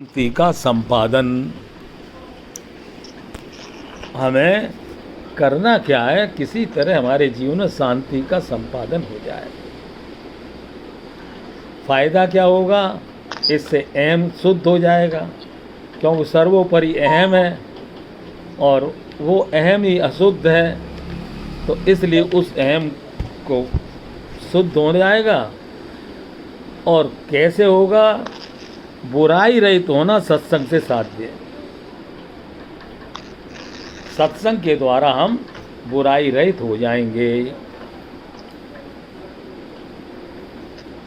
शांति का संपादन हमें करना क्या है, किसी तरह हमारे जीवन में शांति का संपादन हो जाए। फायदा क्या होगा, इससे अहम शुद्ध हो जाएगा, क्योंकि सर्वोपरि अहम है और वो अहम ही अशुद्ध है, तो इसलिए उस अहम को शुद्ध हो जाएगा। और कैसे होगा, बुराई रहित होना सत्संग से साध्य है। सत्संग के द्वारा हम बुराई रहित हो जाएंगे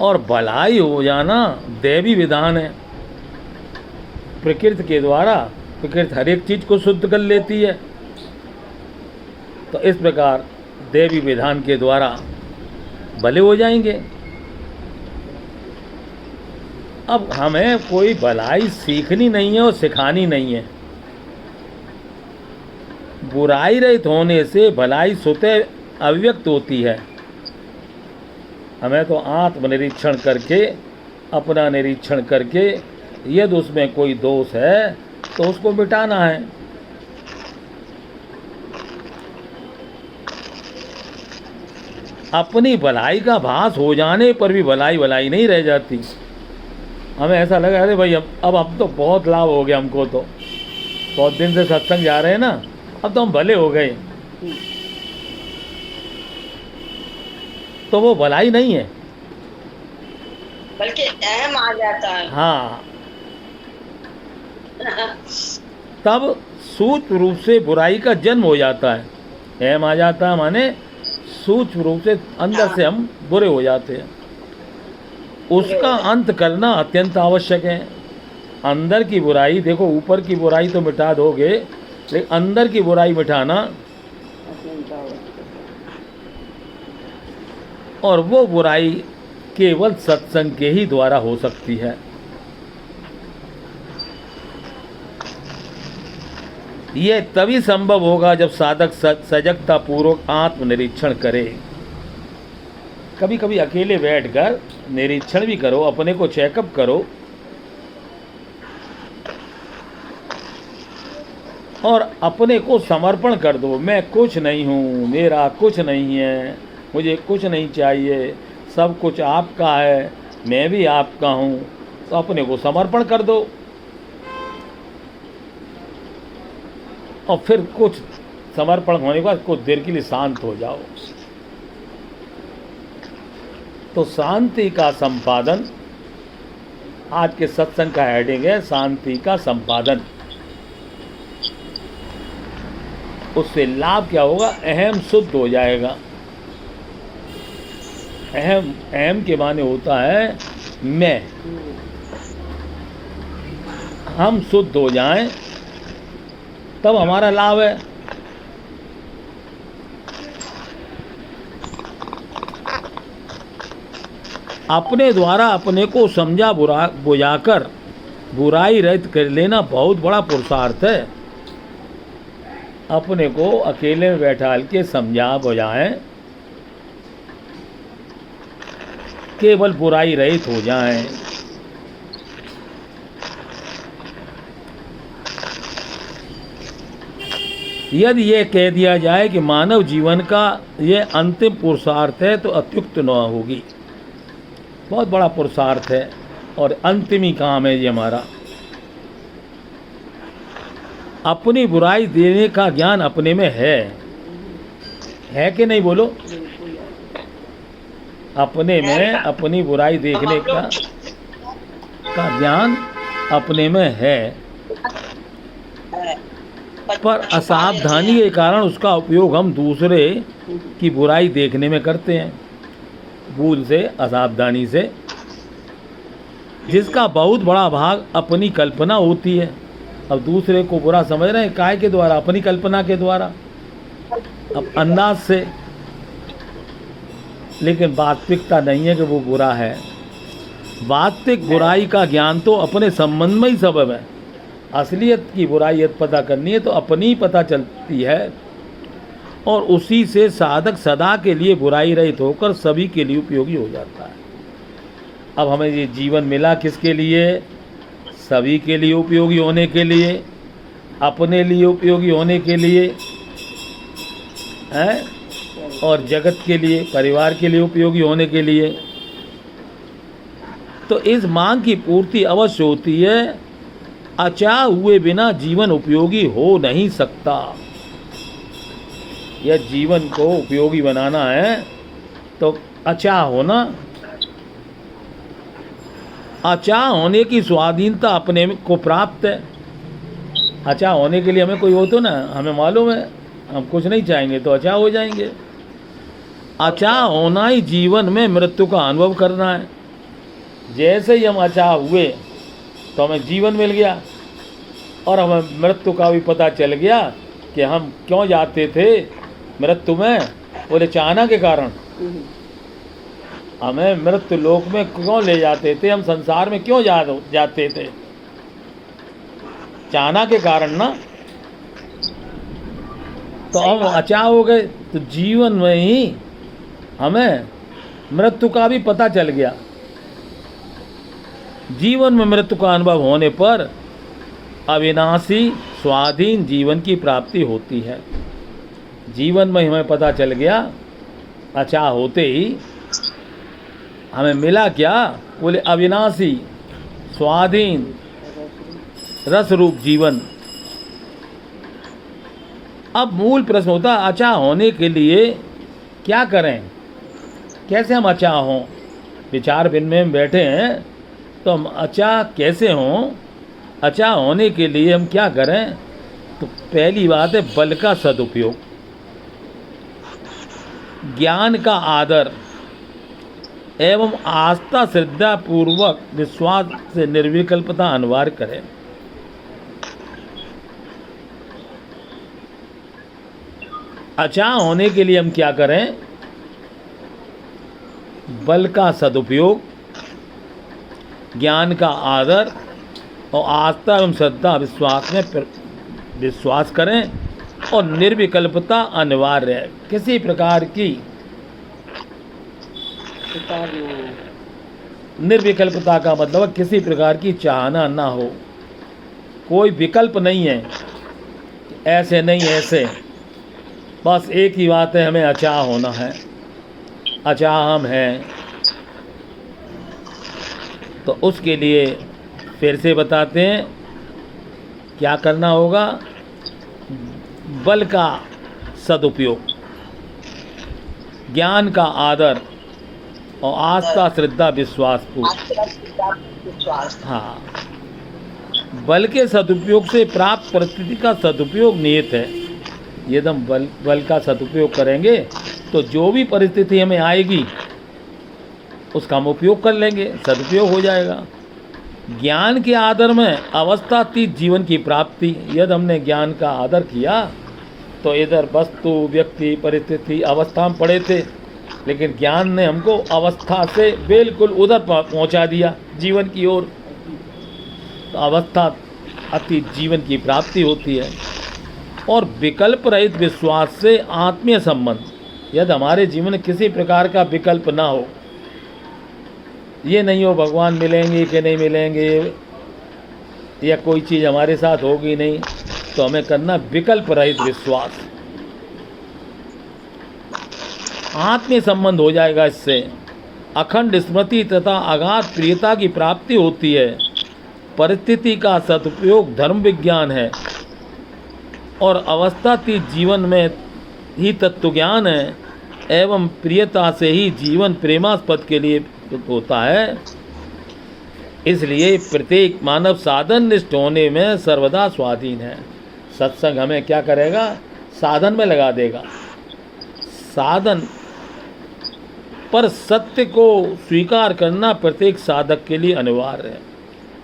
और भलाई हो जाना दैवी विधान है। प्रकृति के द्वारा प्रकृति हर एक चीज को शुद्ध कर लेती है, तो इस प्रकार दैवी विधान के द्वारा भले हो जाएंगे। अब हमें कोई भलाई सीखनी नहीं है और सिखानी नहीं है। बुराई रहित होने से भलाई स्वतः अव्यक्त होती है। हमें तो आत्मनिरीक्षण करके, अपना निरीक्षण करके, यदि उसमें कोई दोष है तो उसको मिटाना है। अपनी भलाई का भास हो जाने पर भी भलाई भलाई नहीं रह जाती। हमें ऐसा लगा, अरे भाई अब तो बहुत लाभ हो गया, हमको तो बहुत दिन से सत्संग जा रहे हैं ना, अब तो हम भले हो गए, तो वो भलाई नहीं है, बल्कि अहम आ जाता है। हाँ, तब सूक्ष्म रूप से बुराई का जन्म हो जाता है। अहम आ जाता है माने सूक्ष्म रूप से अंदर से हम बुरे हो जाते हैं। उसका अंत करना अत्यंत आवश्यक है। अंदर की बुराई, देखो ऊपर की बुराई तो मिटा दोगे, लेकिन अंदर की बुराई मिटाना, और वो बुराई केवल सत्संग के ही द्वारा हो सकती है। यह तभी संभव होगा जब साधक सजगता पूर्वक आत्मनिरीक्षण करे। कभी कभी अकेले बैठकर निरीक्षण भी करो, अपने को चेकअप करो और अपने को समर्पण कर दो। मैं कुछ नहीं हूँ, मेरा कुछ नहीं है, मुझे कुछ नहीं चाहिए, सब कुछ आपका है, मैं भी आपका हूँ। तो अपने को समर्पण कर दो और फिर कुछ समर्पण होने के बाद कुछ देर के लिए शांत हो जाओ। तो शांति का संपादन, आज के सत्संग का हेडिंग है शांति का संपादन। उससे लाभ क्या होगा, अहम शुद्ध हो जाएगा। अहम के माने होता है मैं। हम शुद्ध हो जाएं तब हमारा लाभ है। अपने द्वारा अपने को समझा बुझाकर बुराई रहित कर लेना बहुत बड़ा पुरुषार्थ है। अपने को अकेले में बैठाल के समझा बुझाएं, केवल बुराई रहित हो जाएं। यदि ये कह दिया जाए कि मानव जीवन का ये अंतिम पुरुषार्थ है तो अत्युक्त न होगी। बहुत बड़ा पुरुषार्थ है और अंतिम ही काम है ये हमारा। अपनी बुराई देने का ज्ञान अपने में है कि नहीं, बोलो। अपने में अपनी बुराई देखने का ज्ञान अपने में है, पर असावधानी के कारण उसका उपयोग हम दूसरे की बुराई देखने में करते हैं, भूल से, असावधानी से, जिसका बहुत बड़ा भाग अपनी कल्पना होती है। अब दूसरे को बुरा समझ रहे हैं, काय के द्वारा, अपनी कल्पना के द्वारा, अब अंदाज से, लेकिन वास्तविकता नहीं है कि वो बुरा है। वास्तविक बुराई का ज्ञान तो अपने संबंध में ही सबब है। असलियत की बुराई यदि पता करनी है तो अपनी ही पता चलती है, और उसी से साधक सदा के लिए बुराई रहित होकर सभी के लिए उपयोगी हो जाता है। अब हमें ये जीवन मिला किसके लिए, सभी के लिए उपयोगी होने के लिए, अपने लिए उपयोगी होने के लिए है, और जगत के लिए, परिवार के लिए उपयोगी होने के लिए। तो इस मांग की पूर्ति अवश्य होती है। अचाह हुए बिना जीवन उपयोगी हो नहीं सकता। यह जीवन को उपयोगी बनाना है तो अचाह होना, अचाह होने की स्वाधीनता अपने को प्राप्त है। अचाह होने के लिए हमें कोई हो तो ना, हमें मालूम है हम कुछ नहीं चाहेंगे तो अचाह हो जाएंगे। अचाह होना ही जीवन में मृत्यु का अनुभव करना है। जैसे ही हम अचाह हुए तो हमें जीवन मिल गया और हमें मृत्यु का भी पता चल गया कि हम क्यों जाते थे मृत्यु में, बोले चाहना के कारण। हमें मृत्यु लोक में क्यों ले जाते थे, हम संसार में क्यों जाते थे, चाहना के कारण ना। तो हम अचाह हो गए तो जीवन में ही हमें मृत्यु का भी पता चल गया। जीवन में मृत्यु का अनुभव होने पर अविनाशी स्वाधीन जीवन की प्राप्ति होती है। जीवन में हमें पता चल गया, अचाह होते ही हमें मिला क्या, बोले अविनाशी स्वाधीन रस रूप जीवन। अब मूल प्रश्न होता है अचाह होने के लिए क्या करें, कैसे हम अचाह हों। विचार विनिमय में बैठे हैं तो हम अचाह कैसे हों, अचाह होने के लिए हम क्या करें। तो पहली बात है बल का सदुपयोग, ज्ञान का आदर एवं आस्था श्रद्धा पूर्वक विश्वास से निर्विकल्पता अनिवार्य करें। अचाह होने के लिए हम क्या करें, बल का सदुपयोग, ज्ञान का आदर और आस्था एवं श्रद्धा विश्वास में विश्वास करें और निर्विकल्पता अनिवार्य है। किसी प्रकार की निर्विकल्पता का मतलब किसी प्रकार की चाहना ना हो, कोई विकल्प नहीं है, ऐसे नहीं ऐसे, बस एक ही बात है, हमें अचाह होना है, अचाह हम हैं। तो उसके लिए फिर से बताते हैं क्या करना होगा, बल का सदुपयोग, ज्ञान का आदर और आस्था श्रद्धा विश्वास हाँ, बल के सदुपयोग से प्राप्त परिस्थिति का सदुपयोग नियत है। यदि हम बल का सदुपयोग करेंगे तो जो भी परिस्थिति हमें आएगी उसका हम उपयोग कर लेंगे, सदुपयोग हो जाएगा। ज्ञान के आदर में अवस्थातीत जीवन की प्राप्ति, यदि हमने ज्ञान का आदर किया तो इधर वस्तु व्यक्ति परिस्थिति अवस्था में पड़े थे, लेकिन ज्ञान ने हमको अवस्था से बिल्कुल उधर पहुंचा दिया जीवन की ओर। तो अवस्था अतीत जीवन की प्राप्ति होती है। और विकल्प रहित विश्वास से आत्मीय संबंध, यदि हमारे जीवन में किसी प्रकार का विकल्प ना हो, ये नहीं हो भगवान मिलेंगे कि नहीं मिलेंगे या कोई चीज़ हमारे साथ होगी नहीं, तो हमें करना विकल्प रहित विश्वास, आत्मीय संबंध हो जाएगा। इससे अखंड स्मृति तथा अगाध प्रियता की प्राप्ति होती है। परिस्थिति का सदुपयोग धर्म विज्ञान है और अवस्थातीत जीवन में ही तत्वज्ञान है एवं प्रियता से ही जीवन प्रेमास्पद के लिए होता है। इसलिए प्रत्येक मानव साधन निष्ठ होने में सर्वदा स्वाधीन है। सत्संग हमें क्या करेगा, साधन में लगा देगा। साधन पर सत्य को स्वीकार करना प्रत्येक साधक के लिए अनिवार्य है।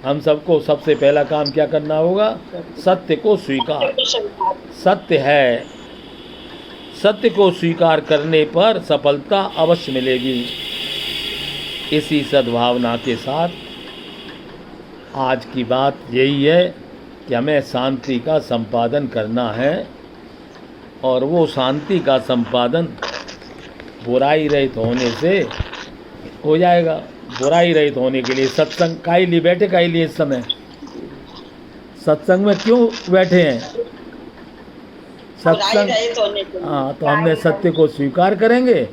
हम सबको सबसे पहला काम क्या करना होगा, सत्य को स्वीकार। सत्य है, सत्य को स्वीकार करने पर सफलता अवश्य मिलेगी। इसी सद्भावना के साथ आज की बात यही है कि हमें शांति का संपादन करना है और वो शांति का संपादन बुराई रहित होने से हो जाएगा। बुराई रहित होने के लिए सत्संग का ही लिए बैठे का ही लिए इस समय सत्संग में क्यों बैठे हैं? सत्संग, रहित होने के लिए। हाँ, तो हमने सत्य को स्वीकार करेंगे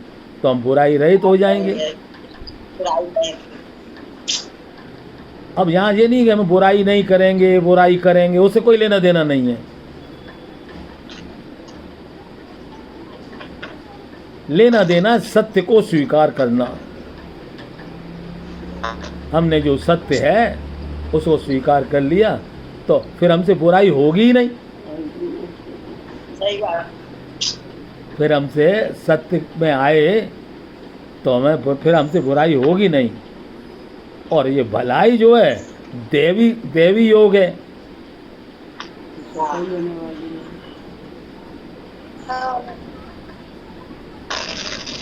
तो हम बुराई रहित हो जाएंगे। बुराई रहित। अब यहाँ ये नहीं कि हम बुराई नहीं करेंगे, बुराई करेंगे, उससे कोई लेना देना नहीं है। लेना देना सत्य को स्वीकार करना। हमने जो सत्य है उसको स्वीकार कर लिया तो फिर हमसे बुराई होगी ही नहीं। सही बात। फिर हमसे सत्य में आए तो हमें फिर हमसे बुराई होगी नहीं। और ये भलाई जो है देवी योग है।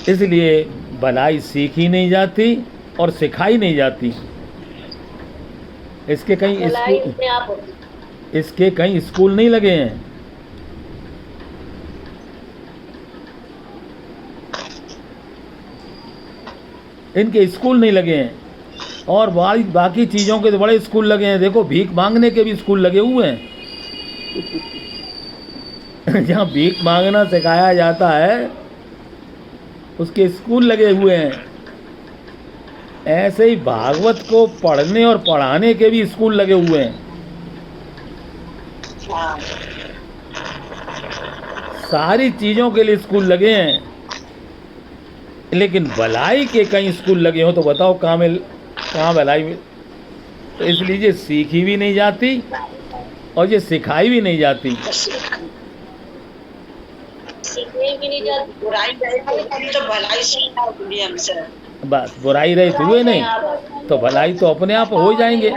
इसलिए भलाई सीखी नहीं जाती और सिखाई नहीं जाती। इसके कहीं स्कूल नहीं लगे हैं। इनके स्कूल नहीं लगे हैं। और बाकी चीज़ों के तो बड़े स्कूल लगे हैं। देखो, भीख मांगने के भी स्कूल लगे हुए हैं। जहाँ भीख मांगना सिखाया जाता है उसके स्कूल लगे हुए हैं। ऐसे ही भागवत को पढ़ने और पढ़ाने के भी स्कूल लगे हुए हैं। सारी चीज़ों के लिए स्कूल लगे हैं। लेकिन भलाई के कई स्कूल लगे हो तो बताओ कहाँ भलाई में? तो इसलिए ये सीखी भी नहीं जाती और ये सिखाई भी नहीं जाती। बुराई तो भलाई सीखा हमसे। बस बुराई रहित हुए नहीं तो भलाई तो अपने आप हो जाएंगे।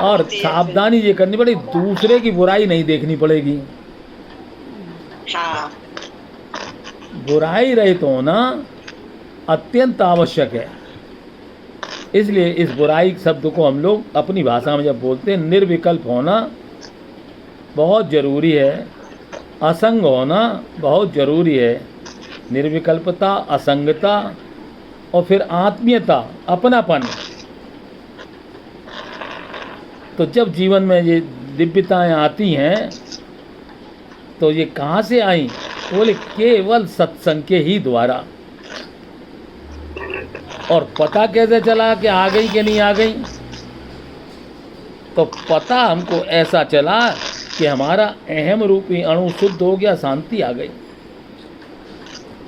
और सावधानी ये करनी पड़ेगी, दूसरे की बुराई नहीं देखनी पड़ेगी। हाँ। बुराई रहित होना अत्यंत आवश्यक है। इसलिए इस बुराई शब्द को हम लोग अपनी भाषा में जब बोलते हैं, निर्विकल्प होना बहुत ज़रूरी है। असंग होना बहुत ज़रूरी है। निर्विकल्पता, असंगता और फिर आत्मीयता, अपनापन। तो जब जीवन में ये दिव्यताएं आती हैं तो ये कहाँ से आई? बोले केवल सत्संग के ही द्वारा। और पता कैसे चला कि आ गई कि नहीं आ गई? तो पता हमको ऐसा चला कि हमारा अहम रूपी अणु शुद्ध हो गया, शांति आ गई।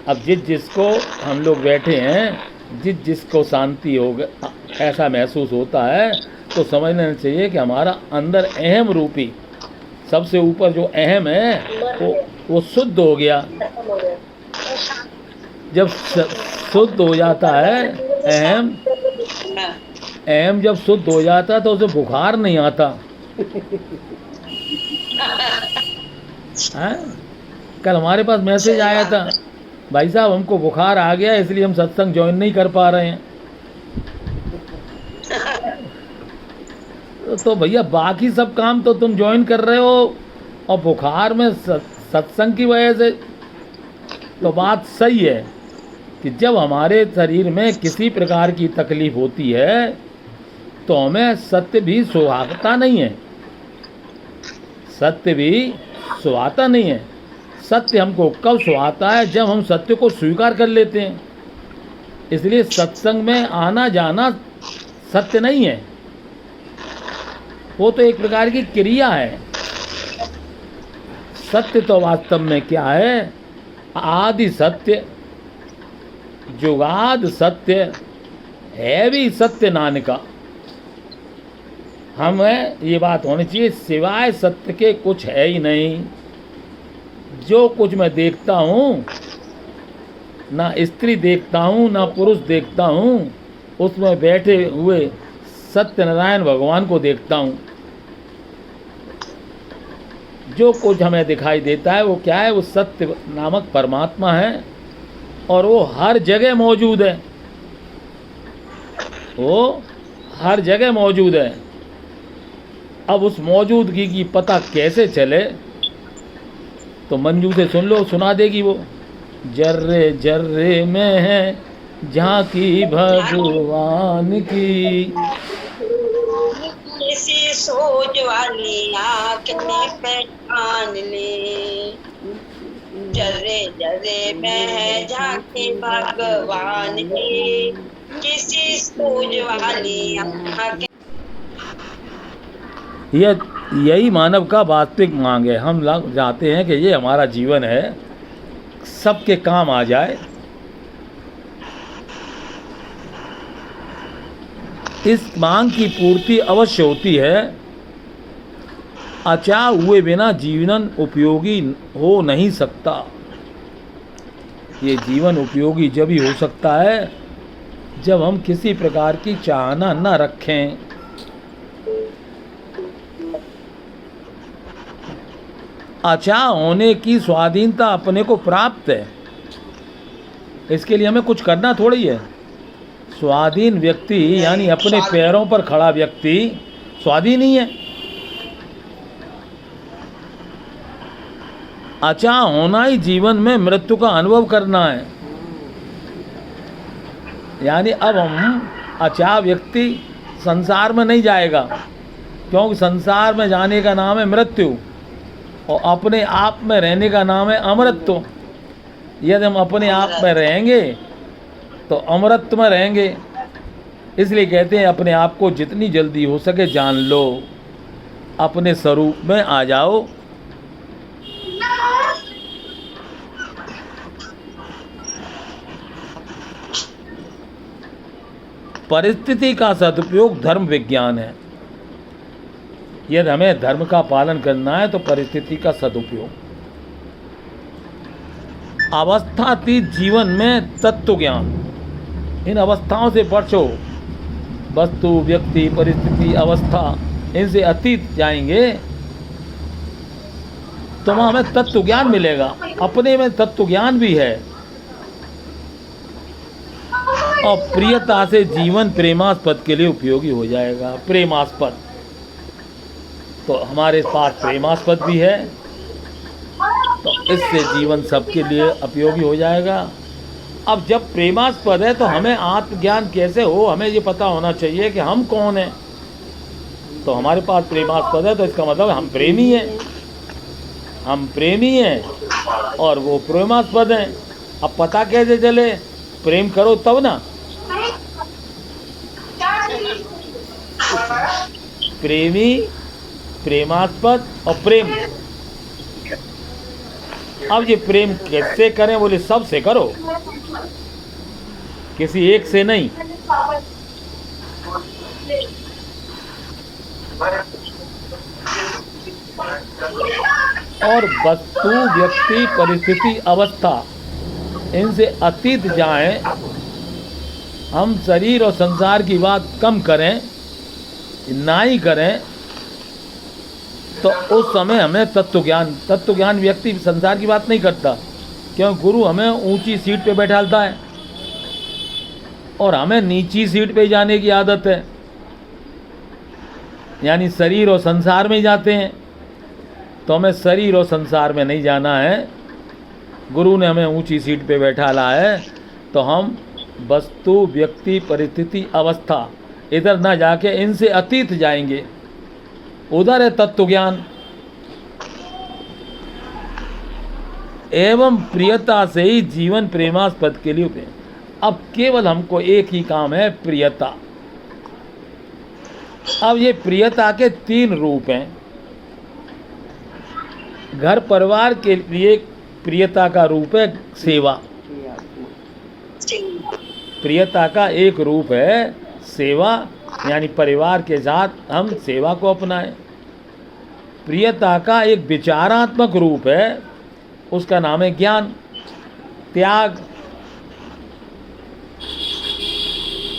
अब जिसको हम लोग बैठे हैं, जिसको शांति हो गया ऐसा महसूस होता है तो समझना चाहिए कि हमारा अंदर अहम रूपी सबसे ऊपर जो अहम है वो शुद्ध हो गया। जब शुद्ध हो जाता है अहम जब शुद्ध हो जाता है तो उसे बुखार नहीं आता है? कल हमारे पास मैसेज आया था, भाई साहब हमको बुखार आ गया इसलिए हम सत्संग ज्वाइन नहीं कर पा रहे हैं। तो भैया बाकी सब काम तो तुम ज्वाइन कर रहे हो और बुखार में सत्संग की वजह से, तो बात सही है कि जब हमारे शरीर में किसी प्रकार की तकलीफ होती है तो हमें सत्य भी सुहाता नहीं है। सत्य भी सुहाता नहीं है। सत्य हमको कब सुहाता है? जब हम सत्य को स्वीकार कर लेते हैं। इसलिए सत्संग में आना जाना सत्य नहीं है, वो तो एक प्रकार की क्रिया है। सत्य तो वास्तव में क्या है? आदि सत्य, जुगाद सत्य है भी सत्य नानका। हमें ये बात होनी चाहिए, सिवाय सत्य के कुछ है ही नहीं। जो कुछ मैं देखता हूँ, ना स्त्री देखता हूँ ना पुरुष देखता हूँ, उसमें बैठे हुए सत्यनारायण भगवान को देखता हूँ। जो कुछ हमें दिखाई देता है वो क्या है? वो सत्य नामक परमात्मा है और वो हर जगह मौजूद है। वो हर जगह मौजूद है। अब उस मौजूदगी की पता कैसे चले? तो मंजू से सुन लो, सुना देगी वो। जर्रे जर्रे में है झांकी भगवान की, सोच वाली आँख ने पहचान ले, जरे जरे में है झांकी भगवान की, किसी सोच वाली आँख। यही मानव का वास्तविक मांग है। हम लोग चाहते हैं कि ये हमारा जीवन है, सबके काम आ जाए। इस मांग की पूर्ति अवश्य होती है। अचाह हुए बिना जीवन उपयोगी हो नहीं सकता। ये जीवन उपयोगी जब ही हो सकता है जब हम किसी प्रकार की चाहना न रखें। अचाह होने की स्वाधीनता अपने को प्राप्त है, इसके लिए हमें कुछ करना थोड़ी है। स्वाधीन व्यक्ति यानी अपने पैरों पर खड़ा व्यक्ति स्वाधीन ही है। अचाह होना ही जीवन में मृत्यु का अनुभव करना है। यानी अब हम अचाह व्यक्ति संसार में नहीं जाएगा, क्योंकि संसार में जाने का नाम है मृत्यु और अपने आप में रहने का नाम है अमृत्व। यदि हम अपने आप में रहेंगे तो अमृत में रहेंगे। इसलिए कहते हैं अपने आप को जितनी जल्दी हो सके जान लो, अपने स्वरूप में आ जाओ। परिस्थिति का सदुपयोग धर्म विज्ञान है। यदि हमें धर्म का पालन करना है तो परिस्थिति का सदुपयोग। अवस्थातीत जीवन में तत्व ज्ञान, इन अवस्थाओं से बचो। वस्तु, व्यक्ति, परिस्थिति, अवस्था, इनसे अतीत जाएंगे तो वहाँ हमें तत्व ज्ञान मिलेगा। अपने में तत्व ज्ञान भी है। और प्रियता से जीवन प्रेमास्पद के लिए उपयोगी हो जाएगा। प्रेमास्पद, तो हमारे पास प्रेमास्पद भी है, तो इससे जीवन सबके लिए उपयोगी हो जाएगा। अब जब प्रेमास्पद है तो हमें आत्मज्ञान कैसे हो, हमें ये पता होना चाहिए कि हम कौन हैं। तो हमारे पास प्रेमास्पद है तो इसका मतलब हम प्रेमी हैं। हम प्रेमी हैं और वो प्रेमास्पद हैं। अब पता कैसे चले? प्रेम करो तब ना। प्रेमी, प्रेमास्पद और प्रेम। अब ये प्रेम कैसे करें? बोले सबसे करो, किसी एक से नहीं। और वस्तु, व्यक्ति, परिस्थिति, अवस्था, इनसे अतीत जाएं। हम शरीर और संसार की बात कम करें, ना ही करें, तो उस समय हमें तत्व ज्ञान व्यक्ति संसार की बात नहीं करता, क्योंकि गुरु हमें ऊंची सीट पे बैठालता है और हमें नीची सीट पे जाने की आदत है। यानी शरीर और संसार में ही जाते हैं, तो हमें शरीर और संसार में नहीं जाना है। गुरु ने हमें ऊंची सीट पे बैठाला है, तो हम वस्तु, व्यक्ति, परिस्थिति, अवस्था, इधर ना जाके इनसे अतीत जाएंगे। उधर है तत्व ज्ञान। एवं प्रियता से ही जीवन प्रेमास्पद के लिए उपयोग। अब केवल हमको एक ही काम है, प्रियता। अब ये प्रियता के 3 रूप हैं। घर परिवार के लिए प्रियता का रूप है सेवा। प्रियता का एक रूप है सेवा, यानी परिवार के साथ हम सेवा को अपनाएं। प्रियता का एक विचारात्मक रूप है, उसका नाम है ज्ञान, त्याग।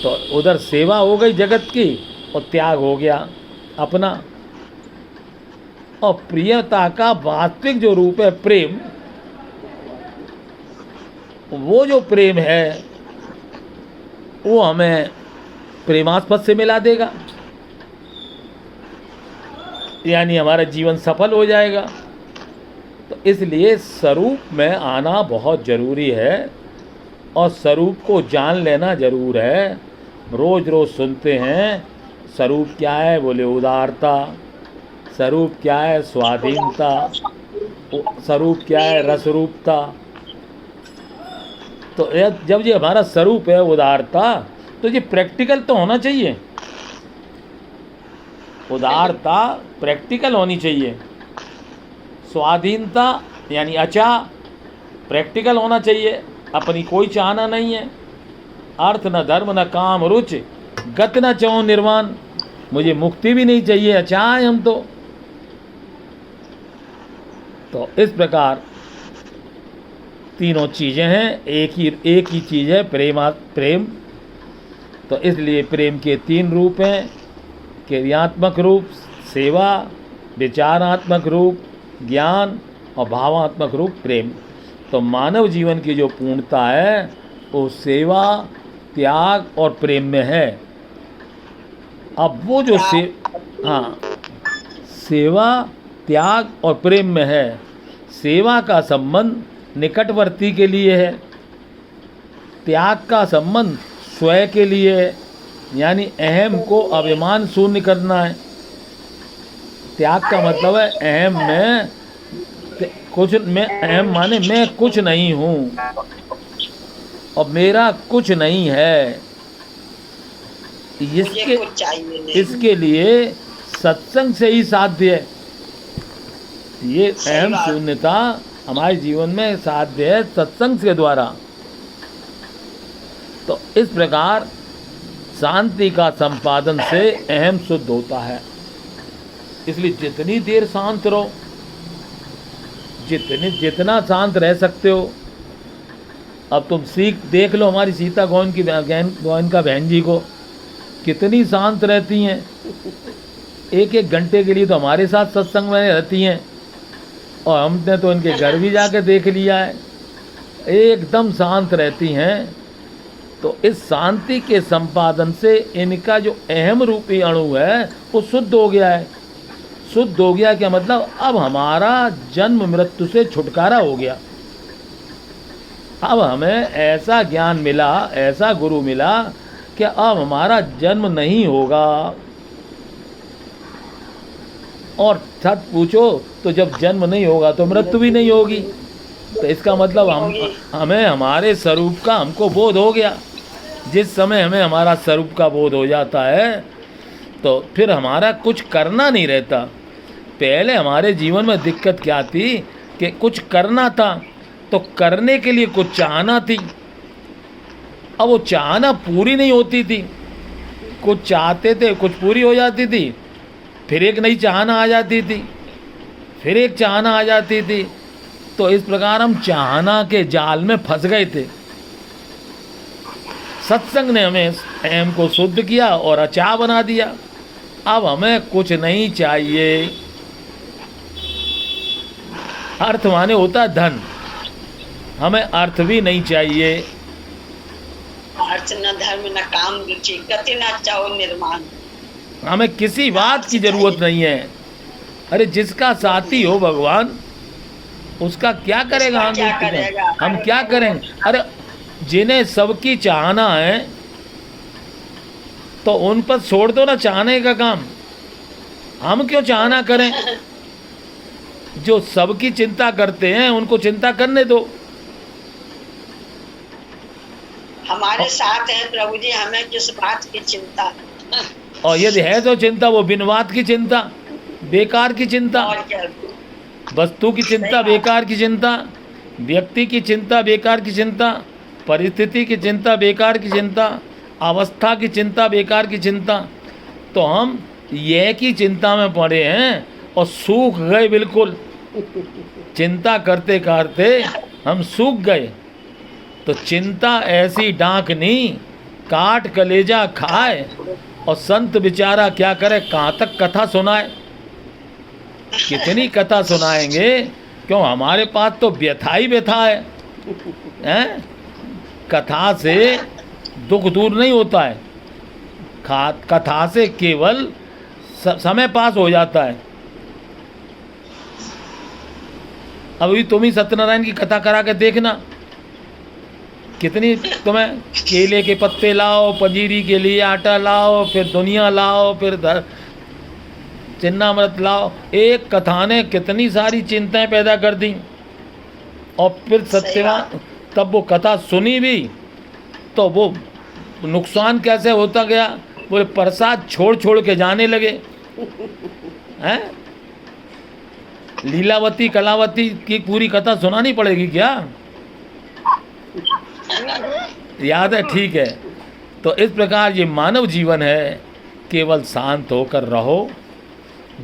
तो उधर सेवा हो गई जगत की और त्याग हो गया अपना। और प्रियता का वास्तविक जो रूप है प्रेम, वो जो प्रेम है वो हमें प्रेमास्पद से मिला देगा, यानी हमारा जीवन सफल हो जाएगा। तो इसलिए स्वरूप में आना बहुत ज़रूरी है और स्वरूप को जान लेना ज़रूर है। रोज़ रोज़ सुनते हैं स्वरूप क्या है? बोले उदारता। स्वरूप क्या है? स्वाधीनता। स्वरूप क्या है? रसरूपता। तो जब ये हमारा स्वरूप है उदारता, तो ये प्रैक्टिकल तो होना चाहिए। उदारता प्रैक्टिकल होनी चाहिए। स्वाधीनता यानी अचा प्रैक्टिकल होना चाहिए, अपनी कोई चाहना नहीं है। अर्थ न धर्म न काम रुच, गत न चाहो निर्वाण, मुझे मुक्ति भी नहीं चाहिए, अचा है हम तो इस प्रकार तीनों चीज़ें हैं, एक ही चीज़ है, प्रेम। तो इसलिए प्रेम के तीन रूप हैं, क्रियात्मक रूप सेवा, विचारात्मक रूप ज्ञान और भावात्मक रूप प्रेम। तो मानव जीवन की जो पूर्णता है वो सेवा, त्याग और प्रेम में है। अब वो जो सेवा, त्याग और प्रेम में है। सेवा का संबंध निकटवर्ती के लिए है, त्याग का संबंध स्वयं के लिए है, यानी अहम को अभिमान शून्य करना है। त्याग का मतलब है अहम में कुछ, मैं अहम माने मैं कुछ नहीं हूँ और मेरा कुछ नहीं है। इसके लिए सत्संग से ही साध्य है। ये अहम शून्यता हमारे जीवन में साध्य है सत्संग के द्वारा। तो इस प्रकार शांति का संपादन से अहम शुद्ध होता है। इसलिए जितनी देर शांत रहो, जितना शांत रह सकते हो। अब तुम देख लो हमारी सीता गोविंद का बहन जी को, कितनी शांत रहती हैं। एक घंटे के लिए तो हमारे साथ सत्संग में रहती हैं, और हमने तो इनके घर भी जाके देख लिया है, एकदम शांत रहती हैं। तो इस शांति के संपादन से इनका जो अहम रूपी अणु है वो शुद्ध हो गया है। शुद्ध हो गया क्या मतलब? अब हमारा जन्म मृत्यु से छुटकारा हो गया। अब हमें ऐसा ज्ञान मिला, ऐसा गुरु मिला कि अब हमारा जन्म नहीं होगा। और सच पूछो तो जब जन्म नहीं होगा तो मृत्यु भी नहीं होगी। तो इसका मतलब हमें हमारे स्वरूप का हमको बोध हो गया। जिस समय हमें हमारा स्वरूप का बोध हो जाता है तो फिर हमारा कुछ करना नहीं रहता। पहले हमारे जीवन में दिक्कत क्या थी कि कुछ करना था तो करने के लिए कुछ चाहना थी। अब वो चाहना पूरी नहीं होती थी। कुछ चाहते थे, कुछ पूरी हो जाती थी, फिर एक नई चाहना आ जाती थी, फिर एक चाहना आ जाती थी। तो इस प्रकार हम चाहना के जाल में फंस गए थे। सत्संग ने हमें अहम को शुद्ध किया और अचाह बना दिया। अब हमें कुछ नहीं चाहिए। अर्थ माने होता है धन, हमें अर्थ भी नहीं चाहिए। अर्थ न धर्म न काम रुचि, गति न चाहो निर्माण। हमें किसी बात की जरूरत नहीं है। अरे जिसका साथी हो भगवान, उसका क्या करेगा? हम क्या करेंगे? अरे जिन्हें सबकी चाहना है तो उन पर छोड़ दो ना चाहने का काम। हम क्यों चाहना करें? जो सबकी चिंता करते हैं उनको चिंता करने दो। हमारे साथ है प्रभु जी, हमें किस बात की चिंता? और यदि है तो चिंता वो बिन बात की चिंता, बेकार की चिंता, वस्तु की चिंता बेकार की चिंता, व्यक्ति की चिंता बेकार की चिंता, परिस्थिति की चिंता बेकार की चिंता, अवस्था की चिंता बेकार की चिंता। तो हम ये की चिंता में पड़े हैं और सूख गए बिल्कुल। चिंता करते करते हम सूख गए। तो चिंता ऐसी डांकनी काट कलेजा खाए, और संत बेचारा क्या करे, कहाँ तक कथा सुनाए। कितनी कथा सुनाएंगे? क्यों, हमारे पास तो व्यथा ही व्यथा है, हैं? कथा से दुख दूर नहीं होता है। कथा से केवल समय पास हो जाता है। अभी तुम ही सत्यनारायण की कथा करा के देखना, कितनी तुम्हें केले के पत्ते लाओ, पंजीरी के लिए आटा लाओ, फिर दुनिया लाओ, फिर चिन्नामृत लाओ। एक कथा ने कितनी सारी चिंताएं पैदा कर दी। और फिर सत्यवान तब वो कथा सुनी भी तो वो नुकसान कैसे होता गया, बोले प्रसाद छोड़ छोड़ के जाने लगे हैं। लीलावती कलावती की पूरी कथा सुनानी पड़ेगी क्या? याद है? ठीक है। तो इस प्रकार ये मानव जीवन है, केवल शांत होकर रहो।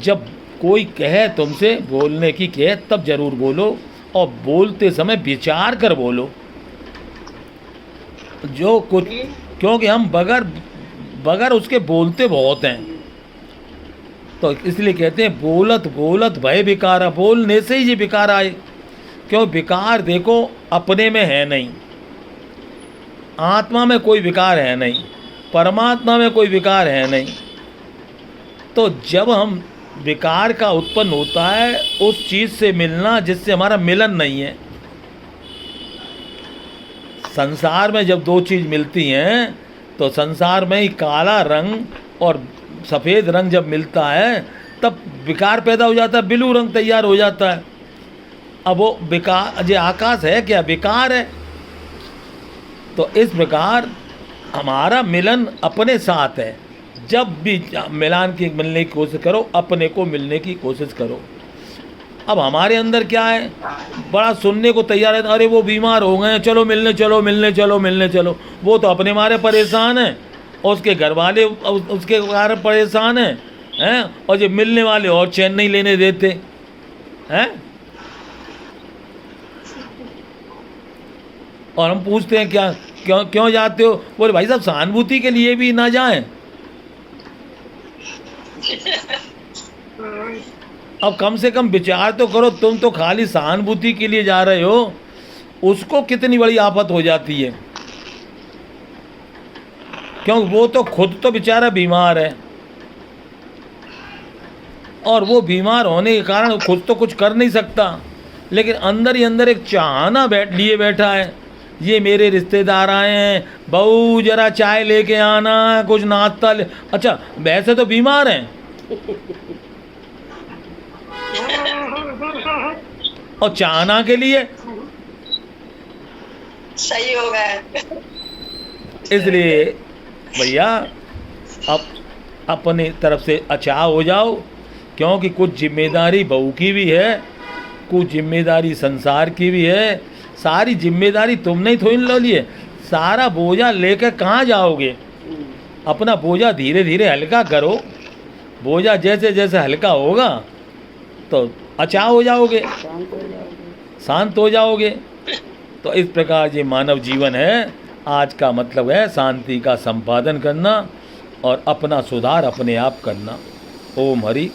जब कोई कहे तुमसे बोलने की कहे तब जरूर बोलो, और बोलते समय विचार कर बोलो जो कुछ, क्योंकि हम बगैर उसके बोलते बहुत हैं। तो इसलिए कहते हैं बोलत बोलत भय विकार, बोलने से ही ये विकार आए। क्यों? विकार देखो अपने में है नहीं, आत्मा में कोई विकार है नहीं, परमात्मा में कोई विकार है नहीं। तो जब हम विकार का उत्पन्न होता है उस चीज़ से मिलना जिससे हमारा मिलन नहीं है। संसार में जब दो चीज़ मिलती हैं तो संसार में ही काला रंग और सफ़ेद रंग जब मिलता है तब विकार पैदा हो जाता है, ब्लू रंग तैयार हो जाता है। अब वो विकार, जो आकाश है क्या विकार है? तो इस प्रकार हमारा मिलन अपने साथ है। जब भी मिलने की कोशिश करो, अपने को मिलने की कोशिश करो। अब हमारे अंदर क्या है, बड़ा सुनने को तैयार है, अरे वो बीमार हो गए, चलो मिलने चलो मिलने चलो मिलने चलो। वो तो अपने मारे परेशान है और उसके घर वाले उसके कारण परेशान हैं, और जो मिलने वाले और चैन नहीं लेने देते हैं। और हम पूछते हैं क्या क्यों जाते हो? बोले भाई साहब सहानुभूति के लिए भी ना जाएं। अब कम से कम विचार तो करो, तुम तो खाली सहानुभूति के लिए जा रहे हो, उसको कितनी बड़ी आफत हो जाती है। क्योंकि वो तो खुद तो बेचारा बीमार है, और वो बीमार होने के कारण खुद तो कुछ कर नहीं सकता, लेकिन अंदर ही अंदर एक चाहना लिए बैठा है, ये मेरे रिश्तेदार आए हैं, बहू जरा चाय लेके आना, कुछ नाश्ता ले। अच्छा वैसे तो बीमार हैं और चाहना के लिए सही हो गया। इसलिए भैया अब अपनी तरफ से अच्छा हो जाओ, क्योंकि कुछ जिम्मेदारी बहू की भी है, कुछ जिम्मेदारी संसार की भी है। सारी जिम्मेदारी तुमने ही थोड़ी लो लिए, सारा बोझा लेकर कहाँ जाओगे? अपना बोझा धीरे धीरे हल्का करो। बोझा जैसे जैसे हल्का होगा तो अच्छा हो जाओगे, शांत हो जाओगे। तो इस प्रकार ये मानव जीवन है। आज का मतलब है शांति का संपादन करना और अपना सुधार अपने आप करना। ओम हरि।